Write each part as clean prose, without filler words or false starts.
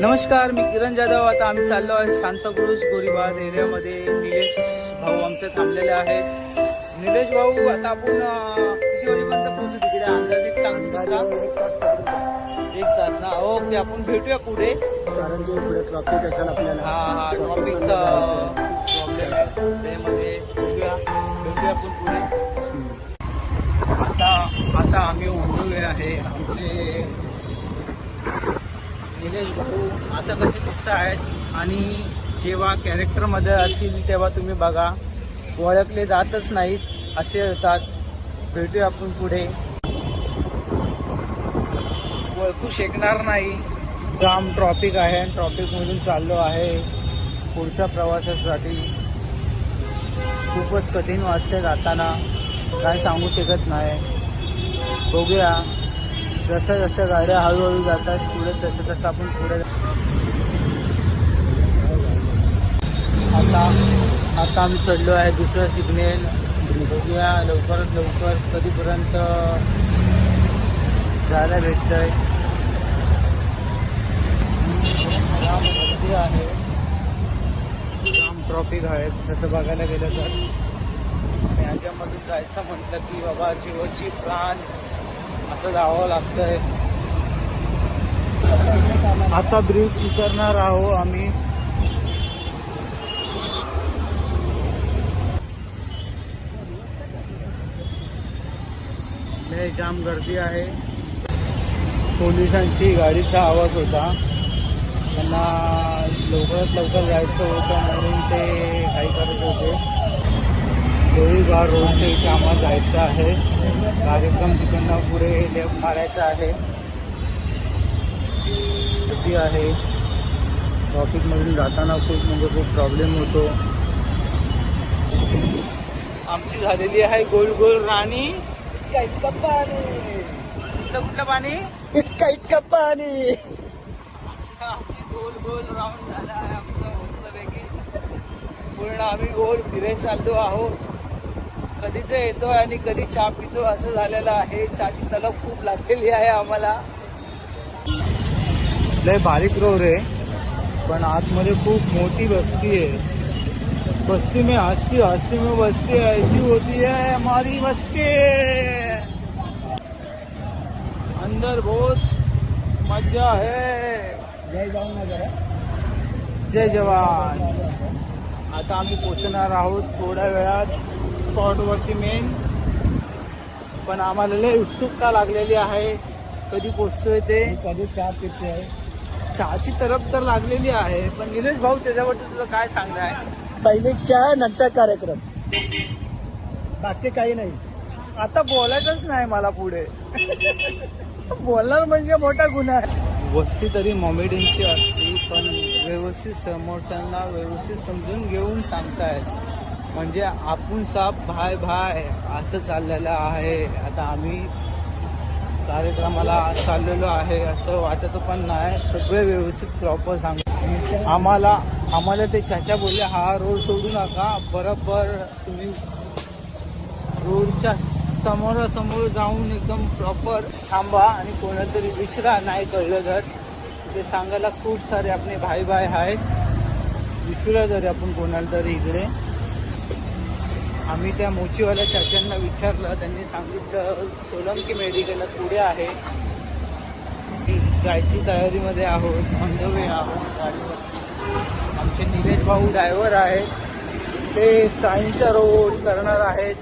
नमस्कार, मी किरण जाधव. आता आम्ही चाललो आहे सांताक्रूज गोरीबाग एरियामध्ये. निलेश भाऊ आमचे थांबलेले आहेत. निलेश भाऊ, आता आपण किती वाजेपर्यंत पोहोचू तिकडे? अंदाजे सांगता? 1 तास ना? ओके, आपण भेटूया पुढे, कारण की पुढे ट्रॉफिक असेल आपल्याला. हा ट्रॉफिकचा प्रॉब्लेम आहे त्यामध्ये. भेटूया आपण पुढे. आता आम्ही उभे आहे. आमचे निलेश भाऊ आता कसे दिसत आहेत आणि जेव्हा कॅरेक्टरमध्ये असतील तेव्हा तुम्ही बघा, ओळखले जातच नाहीत असे होतात. भेटूया आपण पुढे. ओळखू शकणार नाही. जाम ट्रॉफिक आहे आणि ट्रॉफिकमधून चाललो आहे पुढच्या प्रवासासाठी. खूपच कठीण वाटते जाताना, काय सांगू शकत नाही. बघूया, जसं जसं गाड्या हळूहळू जातात पुढे तसं तसं आपण पुढे. आता आम्ही चढलो आहे दुसरं सिग्नल. बघूया लवकरात लवकर कधीपर्यंत जायला भेटतंय. जाम गर्दी आहे, जाम ट्रॉफिक आहे तसं बघायला गेलं तर. याच्यामधून जायचं म्हटलं की बाबा जीवाची प्राण असं जावं लागतंय. आता ब्रिज उतरणार आहोत आम्ही. जाम गर्दी आहे. पोलिसांची गाडीचा आवाज होता, त्यांना लवकरात लवकर जायचं होतं म्हणून ते काही करत होते. गोळीबार रोडच्या इथे आम्हाला जायचं आहे. कार्यक्रम तिकडनं पुढे लेफ्ट मारायचा आहे. गर्दी आहे. ट्रॉफिकमधून जाताना खूप प्रॉब्लेम होतो. आमची झालेली आहे गोल गोल राणी. इतका पाणी, कुठलं पाणी? इतका पाणी. आमची गोल गोल राऊंड झाला आहे आमचा मस्तपैकी. पूर्ण आम्ही गोल फिरायला चाललो आहोत. कधीच येतो आणि कधी चहा पितो असं झालेलं आहे. चहाची तलब खूप लागलेली आहे आम्हाला. लय बारीक रोड आहे पण आतमध्ये खूप मोठी वस्ती आहे. बस्ती में हस्ती में बस्ती ऐसी होती है हमारी बस्ती. अंदर बहुत मजा है. जय जवान नगर. जय जवान. आता आम्ही पोहोचणार आहोत थोड्या वेळात स्पॉटवरती मेन. पण आम्हाला लय उत्सुकता लागलेली आहे कधी पोहोचतोय ते. कधी चहा पिते आहे. चहाची तरफ तर लागलेली आहे. पण निलेश भाऊ, त्याच्याबद्दल तुझं काय सांगणं आहे? पहिले चहा नंतर कार्यक्रम, बाकी काही नाही. आता बोलायचंच नाही मला पुढे. बोलणार म्हणजे मोठा गुन्हा आहे. वस्ती तरी मॉमेडियनची असते पण व्यवस्थित समोरच्यांना व्यवस्थित समजून घेऊन सांगतायत. म्हणजे आपण साप भाय भाय असं चाललेलं आहे. आता आम्ही कार्यक्रमाला चाललेलो आहे असं वाटत पण नाही. सगळे व्यवस्थित प्रॉपर सांगतो. आम्हाला ते चाचा बोलले, हा रोड सोडू नका, बरोबर तुम्ही रोडच्या समोरासमोर जाऊन एकदम प्रॉपर थांबा आणि कोणाला तरी विचारा, नाही कळलं तर. ते सांगायला खूप सारे आपले भाई भाई आहेत. विचारा जरी आपण कोणाला तरी इकडे. आम्ही त्या मोचीवाल्या चाचांना विचारलं, त्यांनी सांगितलं सोलंकी मेडिकलला पुढे आहे. जायची तयारीमध्ये आहोत, ऑन द वे आहोत गाडीवर. आमचे निलेश भाऊ ड्रायव्हर आहेत, ते सायन्सचा रोड करणार आहेत.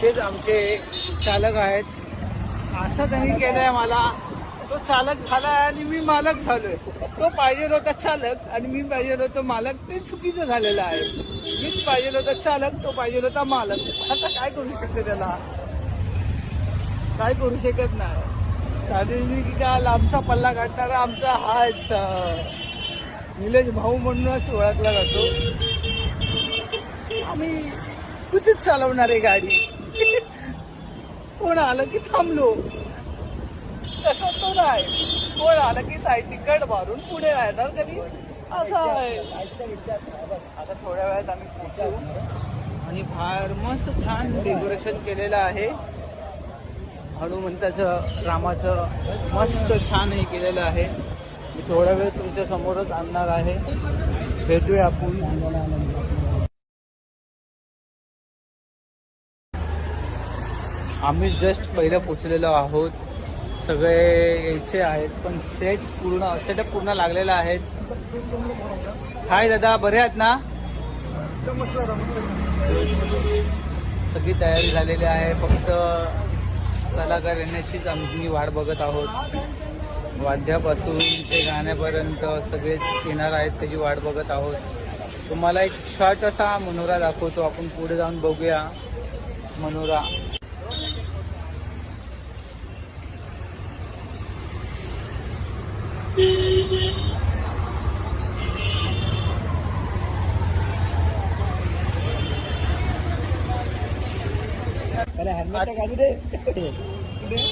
तेच आमचे चालक आहेत. असं त्यांनी केलंय मला, तो चालक झाला आणि मी मालक झालोय. तो पाहिजे होता चालक आणि मी पाहिजे होतो मालक. ते चुकीचं झालेलं आहे. मीच पाहिजे होता चालक, तो पाहिजे होता मालक. आता काय करू शकते त्याला? काय करू शकत नाही. कारण की का लांबचा पल्ला काढणारा आमचा हाच निलेश भाऊ म्हणूनच ओळखला जातो. आम्ही कुठेच चालवणारे गाडी. कोण आलं की थांबलो, तसं तो नाही. कोण आलं की साईड तिकट मारून पुढे राहणार कधी, असं आहे. आता थोड्या वेळात आम्ही पोहोचू आणि बाहेर मस्त छान डेकोरेशन केलेलं आहे. हनुमंताचं रामाचं मस्त छान हे केलेलं आहे. मी थोडा वेळ तुमच्या समोरच आणणार आहे. भेटूया आपण. आम्ही जस्ट पहिलं पोचलेलो आहोत. सगळे यायचे आहेत पण सेटअप पूर्ण लागलेला आहे. हाय दादा, बरे आहेत ना? सगळी तयारी झालेली आहे. फक्त कलाकार येण्याचीच आम्ही वाट बघत आहोत. वाद्यापासून ते गाण्यापर्यंत सगळेच येणार आहेत, त्याची वाट बघत आहोत. तुम्हाला एक शॉर्ट असा मनोरा दाखवतो. आपण पुढे जाऊन बघूया मनोरा.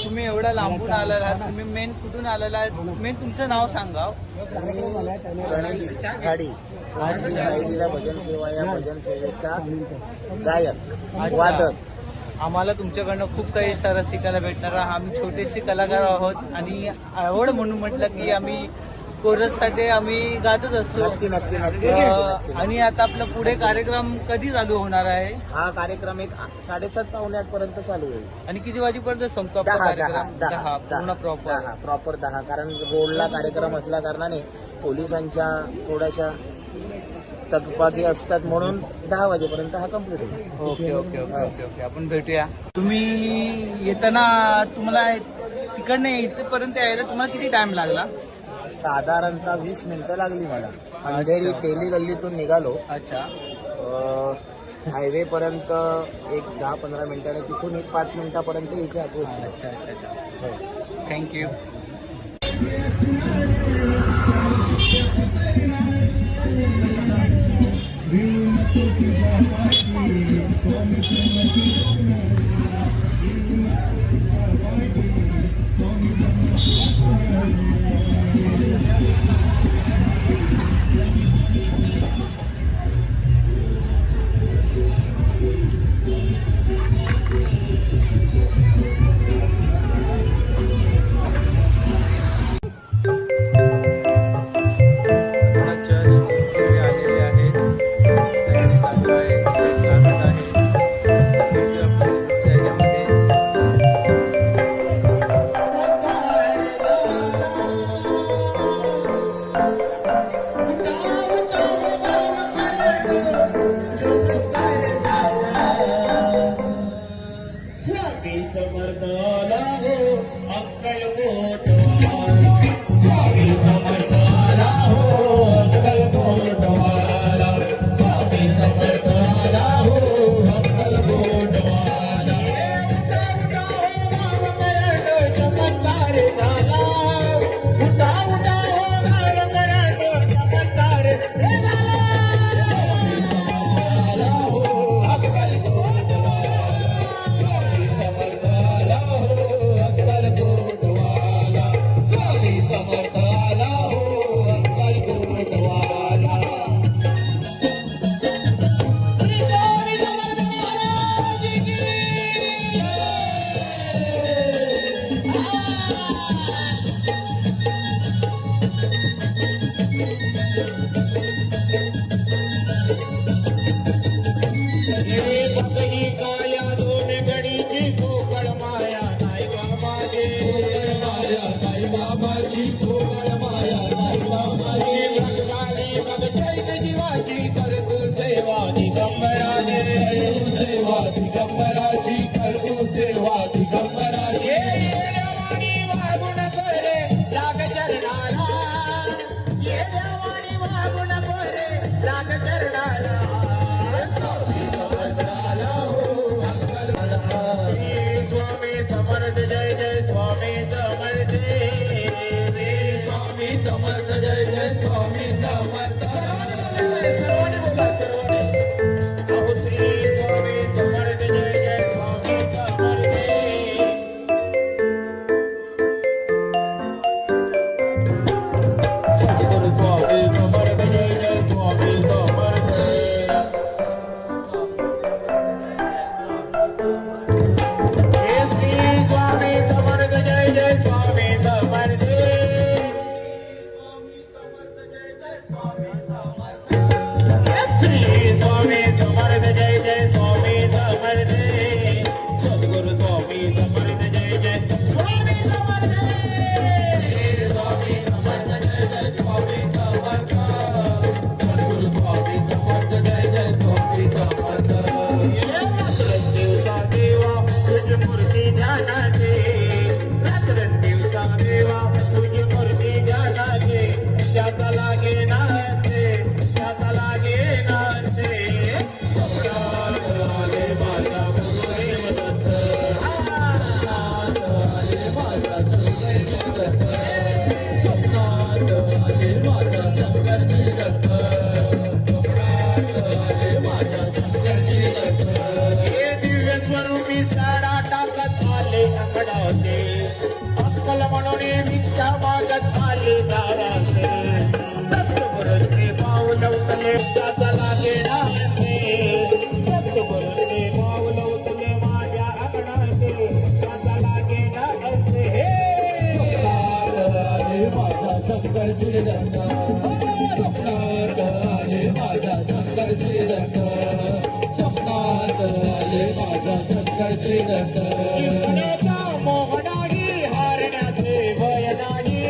तुम्ही एवढा लांबून आलेला आहात, तुम्ही मेन कुठून आलेला आहात? मेन तुमचं नाव सांगा. गाडी साईडला भजन सेवा, या भजन सेवेचा गायक वादक. आम्हाला तुमच्याकडनं खूप काही सारं शिकायला भेटणार आहे. आम्ही छोटेसे कलाकार आहोत आणि आवड म्हणून म्हटलं की आम्ही कोरससाठी आम्ही गातच असतो. नक्की नक्की नक्की. आणि आता आपला पुढे कार्यक्रम कधी चालू होणार आहे? हा कार्यक्रम एक 7:30 पावणे 8 पर्यंत चालू होईल. आणि किती वाजेपर्यंत संपतो आपला 10 कार्यक्रम? 10 पूर्ण प्रॉपर. प्रॉपर 10. कारण रोडला कार्यक्रम असल्या कारणाने पोलिसांच्या थोड्याशा तकपाकी असतात, म्हणून 10 वाजेपर्यंत हा कम्प्लीट होईल. Okay okay okay okay okay. आपण भेटूया. तुम्ही येताना तुम्हाला तिकडनं इथपर्यंत यायला तुम्हाला किती टाइम लागला? साधारणतः 20 मिनिटं लागली मला. अंधेरी तेली गल्लीतून निघालो. अच्छा. हायवे पर्यंत एक 10-15 मिनिटांनी, तिथून एक 5 मिनिटापर्यंत इथे पोहोचलो. अच्छा अच्छा अच्छा. थँक्यू. स्वागत आले दाराचे सद्गुरूंचे पाऊल उचले त्याचा लागे नाते सद्गुरूंचे पाऊल उचले माझ्या अंगणाचे त्याचा लागे नाते आले माझा शंकर श्रीरंग स्वप्नात आले माझा शंकर श्रीरंग स्वप्नात आले माझा शंकर श्रीरंग जिंकण्याचा मोह नाही हारण्याचे भय नाही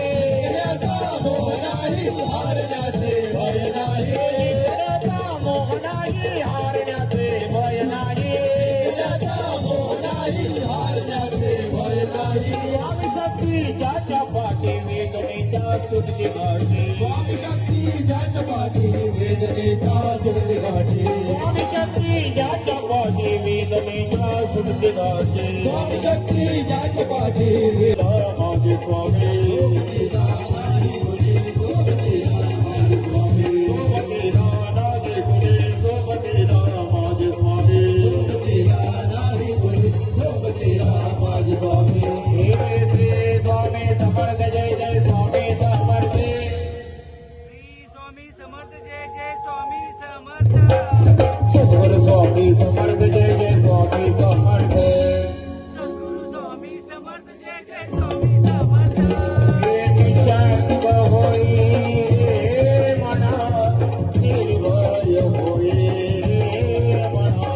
मोहनाही हारण्याचे भय नाही जिंकण्याचा मोह नाही हारण्याचे भय नाही मोहनाही हारण्याचे भय नाही स्वामी शक्ती ज्याच्या पाठी वेदनेच्या सुटली गाठी स्वामी शक्ती ज्याच्या पाठी वेदनेच्या सुरती गाठी स्वामी शक्ती ज्याच्या पाठी वेदनेच्या सुटली गाठी स्वामी शक्ती ज्याच्या पाठी माझे स्वामी सोबतीला नागे गुणे सोबतीला माझे स्वामी माझे स्वामी हे श्री स्वामी समर्थ जय जय स्वामी समर्थ श्री स्वामी समर्थ जय जय स्वामी समर्थ सद्गुरु स्वामी समर्थ जय जय स्वामी समर्थ सद्गुरु स्वामी समर्थ जय जय स्वामी समर्थ हे निशांत होई रे मना निर्भय होई रे मना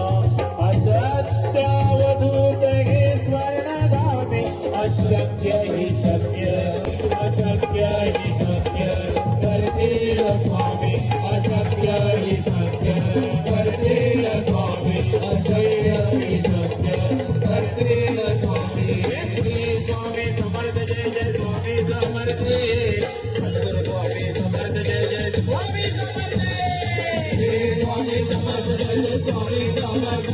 असत्यावधूत हे स्वर्णगामी अशक्य हि शक्य अशक्य हि शक्य करतील स्वामी अशक्य हि शक्य करतील स्वामी अशक्य हि शक्य करतील स्वामी श्री स्वामी समर्थ जय जय स्वामी समर्थ सद्गुरु स्वामी समर्थ जय जय स्वामी समर्थ श्री स्वामी समर्थ जय जय स्वामी समर्थ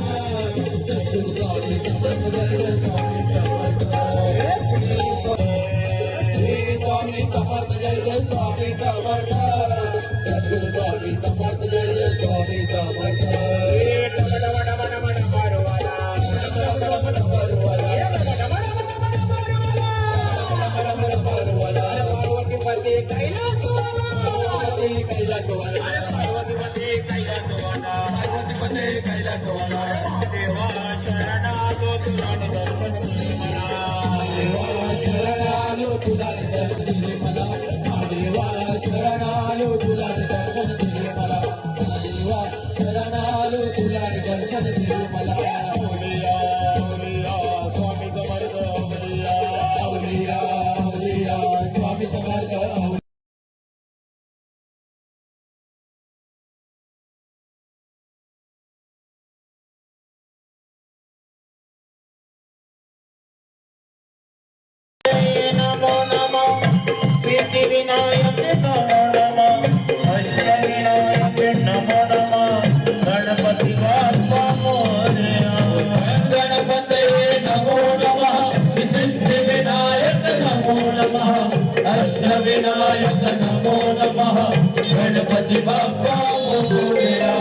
सद्गुरु स्वामी समर्थ जय जय स्वामी समर्थ श्री स्वामी समर्थ जय जय स्वामी समर्थ सद्गुरु स्वामी समर्थ जय जय स्वामी समर्थ पार्वतीपती कैलासवाला पार्वतीपती कैलासवाला देवा शरणागो तुला दर्शन दिले मला शरणालो तुला दर्शन दिले मला देवा शरणालो तुला दर्शन दिले मला देवा शरणालो तुला दर्शन दिले मला अवलिया अवलिया स्वामी समर्थ अवलिया अवलिया अवलिया स्वामी समर्थ नमो नमो सिद्धिविनायक नमो नमो अष्टविनायक नमो नमो गणपती बाप्पा मोरया गणपते नमो नमः सिद्धिविनायक नमो नमः अष्टविनायक नमो नमः गणपती बाप्पा मोरया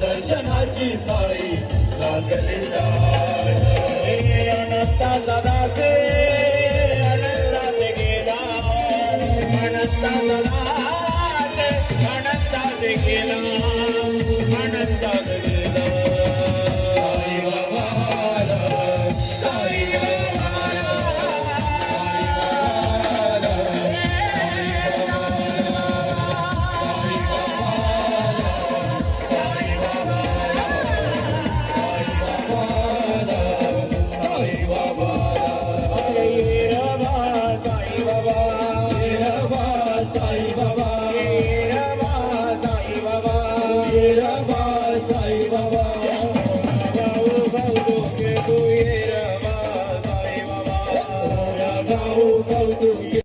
दर्शनाची साई लागली अनंता सदासे अनंतात गेला अनंता सदासे अनंतात गेला अनंतात गेला साई बाबा साई साई बाबा गाऊ कौतुक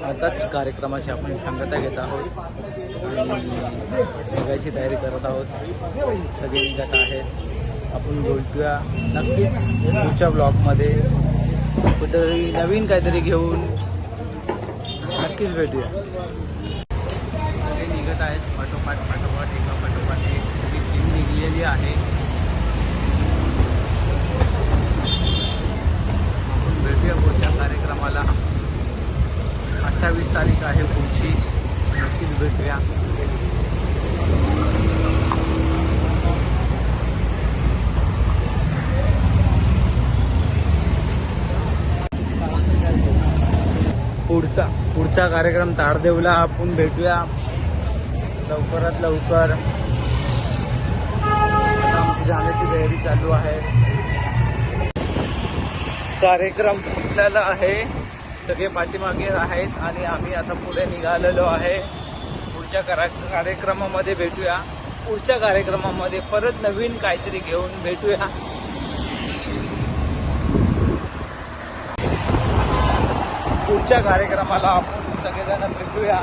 आताच कार्यक्रमाची आपण सांगता घेत आहोत आणि निघायची तयारी करत आहोत. सगळे निघत आहेत. आपण बोलतोया नक्कीच पुढच्या ब्लॉगमध्ये कुठेतरी नवीन काहीतरी घेऊन नक्कीच भेटूया. सगळे निघत आहेत पाठोपाठ एका पाठोपाठ एक सगळी टीम निघलेली आहे. आपण भेटूया पुढच्या कार्यक्रमाला. 28 तारीख आहे पुढची. नक्कीच भेटूया. पुढचा कार्यक्रम तारदेवला आपण भेटूया लवकरात लवकर. आता आमची जाण्याची तयारी चालू आहे. कार्यक्रम संपलेला आहे. सगळे पाठीमागे आहेत आणि आम्ही आता पुढे निघालेलो आहे. पुढच्या कार्यक्रमामध्ये भेटूया. पुढच्या कार्यक्रमामध्ये परत नवीन काहीतरी घेऊन भेटूया. पुढच्या कार्यक्रमाला आपण सगळेजण भेटूया.